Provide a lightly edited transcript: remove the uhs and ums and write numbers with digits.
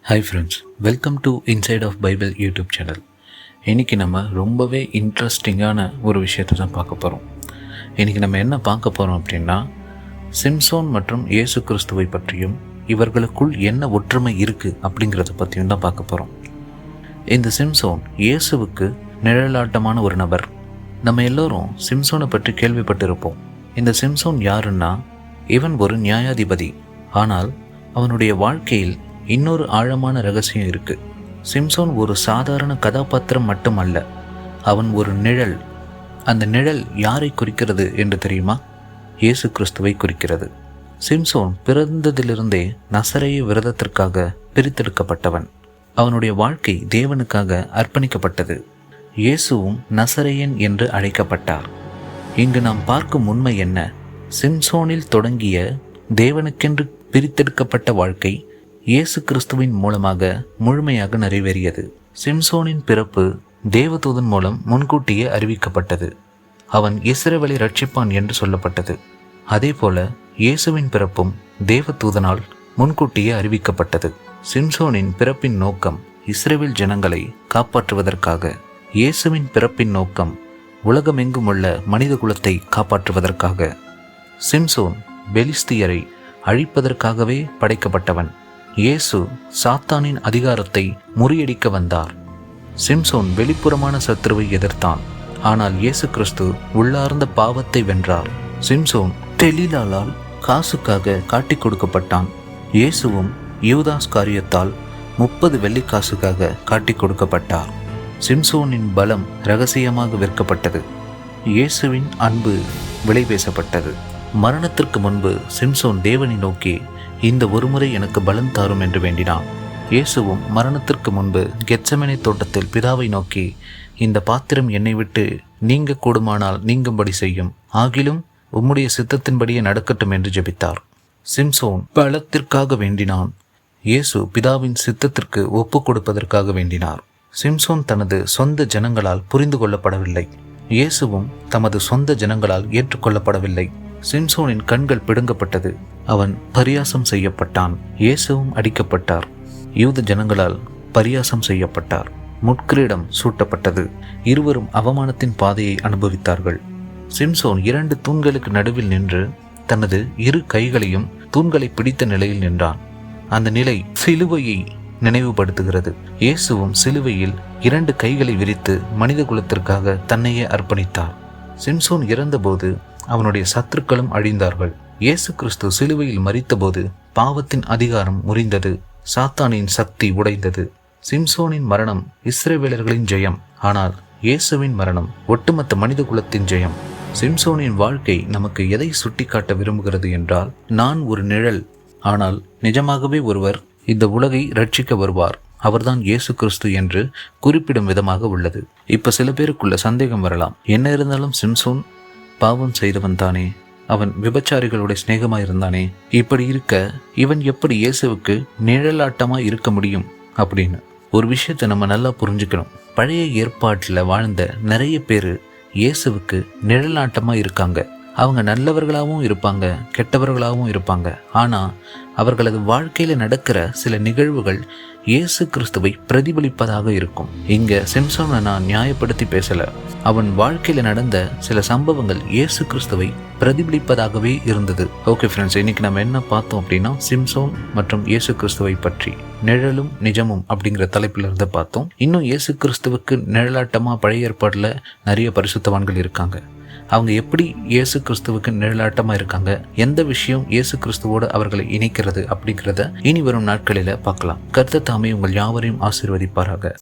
Hi friends, welcome to insight of Bible YouTube channel. இன்றைக்கி நம்ம ரொம்பவே இன்ட்ரெஸ்டிங்கான ஒரு விஷயத்தை தான் பார்க்க போகிறோம். இன்றைக்கி நம்ம என்ன பார்க்க போகிறோம் அப்படின்னா, சிம்சோன் மற்றும் இயேசு கிறிஸ்துவை பற்றியும் இவர்களுக்குள் என்ன ஒற்றுமை இருக்குது அப்படிங்கிறத பற்றியும் தான் பார்க்க போகிறோம். இந்த சிம்சோன் இயேசுவுக்கு நிழலாட்டமான ஒரு நபர். நம்ம எல்லோரும் சிம்சோனை பற்றி கேள்விப்பட்டிருப்போம். இந்த சிம்சோன் யாருன்னா, இவன் ஒரு நியாயாதிபதி. ஆனால் அவனுடைய வாழ்க்கையில் இன்னொரு ஆழமான ரகசியம் இருக்கு. சிம்சோன் ஒரு சாதாரண கதாபாத்திரம் மட்டுமல்ல, அவன் ஒரு நிழல். அந்த நிழல் யாரை குறிக்கிறது என்று தெரியுமா? இயேசு கிறிஸ்துவை குறிக்கிறது. சிம்சோன் பிறந்ததிலிருந்தே நசரேய விரதத்திற்காக பிரித்தெடுக்கப்பட்டவன். அவனுடைய வாழ்க்கை தேவனுக்காக அர்ப்பணிக்கப்பட்டது. இயேசுவும் நசரேயன் என்று அழைக்கப்பட்டார். இங்கு நாம் பார்க்கும் உண்மை என்ன? சிம்சோனில் தொடங்கிய தேவனுக்கென்று பிரித்தெடுக்கப்பட்ட வாழ்க்கை இயேசு கிறிஸ்துவின் மூலமாக முழுமையாக நிறைவேறியது. சிம்சோனின் பிறப்பு தேவதூதன் மூலம் முன்கூட்டியே அறிவிக்கப்பட்டது. அவன் இஸ்ரவேலை ரட்சிப்பான் என்று சொல்லப்பட்டது. அதே போல இயேசுவின் பிறப்பும் தேவதூதனால் முன்கூட்டியே அறிவிக்கப்பட்டது. சிம்சோனின் பிறப்பின் நோக்கம் இஸ்ரவேல் ஜனங்களை காப்பாற்றுவதற்காக. இயேசுவின் பிறப்பின் நோக்கம் உலகமெங்கும் உள்ள மனித குலத்தை காப்பாற்றுவதற்காக. சிம்சோன் பெலிஸ்தியரை அழிப்பதற்காகவே படைக்கப்பட்டவன். இயேசு சாத்தானின் அதிகாரத்தை முறியடிக்க வந்தார். சிம்சோன் வெளிப்புறமான சத்துருவை எதிர்த்தான். ஆனால் இயேசு கிறிஸ்து உள்ளார்ந்த பாவத்தை வென்றார். சிம்சோன் தெலீலாளால் காசுக்காக காட்டிக் கொடுக்கப்பட்டான். இயேசுவும் யூதாஸ் காரியத்தால் 30 வெள்ளிக்காசுக்காக காட்டிக் கொடுக்கப்பட்டார். சிம்சோனின் பலம் இரகசியமாக விற்கப்பட்டது. இயேசுவின் அன்பு விலை பேசப்பட்டது. மரணத்திற்கு முன்பு சிம்சோன் தேவனை நோக்கி, இந்த ஒருமுறை எனக்கு பலன் தாரும் என்று வேண்டினான். இயேசுவும் மரணத்திற்கு முன்பு கெத்செமனே தோட்டத்தில் பிதாவை நோக்கி, இந்த பாத்திரம் என்னை விட்டு நீங்க கூடுமானால் நீங்கும்படி செய்யும், ஆகிலும் உம்முடைய சித்தத்தின்படியே நடக்கட்டும் என்று ஜெபித்தார். சிம்சோன் பலத்திற்காக வேண்டினான். இயேசு பிதாவின் சித்தத்திற்கு ஒப்பு கொடுப்பதற்காக வேண்டினார். சிம்சோன் தனது சொந்த ஜனங்களால் புரிந்து கொள்ளப்படவில்லை. இயேசுவும் தமது சொந்த ஜனங்களால் ஏற்றுக்கொள்ளப்படவில்லை. சிம்சோனின் கண்கள் பிடுங்கப்பட்டது. அவன் பரியாசம் செய்யப்பட்டான். இயேசுவும் அடிக்கப்பட்டார். யூத ஜனங்களால் பரியாசம் செய்யப்பட்டார். முட்கிரீடம் சூட்டப்பட்டது. இருவரும் அவமானத்தின் பாதையை அனுபவித்தார்கள். சிம்சோன் 2 தூண்களுக்கு நடுவில் நின்று தனது 2 கைகளையும் தூண்களை பிடித்த நிலையில் நின்றான். அந்த நிலை சிலுவையை நினைவுபடுத்துகிறது. இயேசுவும் சிலுவையில் 2 கைகளை விரித்து மனித குலத்திற்காக தன்னையே அர்ப்பணித்தார். சிம்சோன் இறந்தபோது அவனுடைய சத்துருக்களும் அழிந்தார்கள். இயேசு கிறிஸ்து சிலுவையில் மரித்தபோது பாவத்தின் அதிகாரம் முறிந்தது. சாத்தானின் சக்தி உடைந்தது. சிம்சோனின் மரணம் இஸ்ரவேலர்களின் ஜெயம். ஆனால் இயேசுவின் மரணம் ஒட்டுமொத்த மனித குலத்தின் ஜெயம். சிம்சோனின் வாழ்க்கை நமக்கு எதை சுட்டிக்காட்ட விரும்புகிறது என்றால், நான் ஒரு நிழல், ஆனால் நிஜமாகவே ஒருவர் இந்த உலகை ரட்சிக்க வருவார், அவர்தான் இயேசு கிறிஸ்து என்று குறிப்பிடும் விதமாக உள்ளது. இப்ப சில பேருக்குள்ள சந்தேகம் வரலாம், என்ன இருந்தாலும் சிம்சோன் பாவம் செய்தவன் தானே, அவன் விபச்சாரிகளுடைய சிநேகமாயிருந்தானே, இப்படி இருக்க இவன் எப்படி இயேசுவுக்கு நிழலாட்டமாய் இருக்க முடியும் அப்படின்னு. ஒரு விஷயத்தை நம்ம நல்லா புரிஞ்சுக்கணும். பழைய ஏற்பாட்டில் வாழ்ந்த நிறைய பேர் இயேசுவுக்கு நிழலாட்டமாக இருக்காங்க. அவங்க நல்லவர்களாகவும் இருப்பாங்க, கெட்டவர்களாகவும் இருப்பாங்க. ஆனால் அவர்களது வாழ்க்கையில் நடக்கிற சில நிகழ்வுகள் இயேசு கிறிஸ்துவை பிரதிபலிப்பதாக இருக்கும். இங்கே சிம்சோனை நான் நியாயப்படுத்தி பேசலை. அவன் வாழ்க்கையில் நடந்த சில சம்பவங்கள் இயேசு கிறிஸ்துவை பிரதிபலிப்பதாகவே இருந்தது. ஓகே ஃப்ரெண்ட்ஸ், இன்னைக்கு நம்ம என்ன பார்த்தோம் அப்படின்னா, சிம்சோன் மற்றும் இயேசு கிறிஸ்துவை பற்றி நிழலும் நிஜமும் அப்படிங்கிற தலைப்பில் இருந்து பார்த்தோம். இன்னும் இயேசு கிறிஸ்துவுக்கு நிழலாட்டமாக பழைய ஏற்பாட்டில் நிறைய பரிசுத்தவான்கள் இருக்காங்க. அவங்க எப்படி இயேசு கிறிஸ்துவுக்கு நிழலாட்டமாக இருக்காங்க, எந்த விஷயம் இயேசு கிறிஸ்துவோடு அவர்களை இணைக்கிறது அப்படிங்கிறத இனி வரும் நாட்களில் பார்க்கலாம். கர்த்தர் தாமே உங்கள் யாவரையும் ஆசீர்வதிப்பாராக.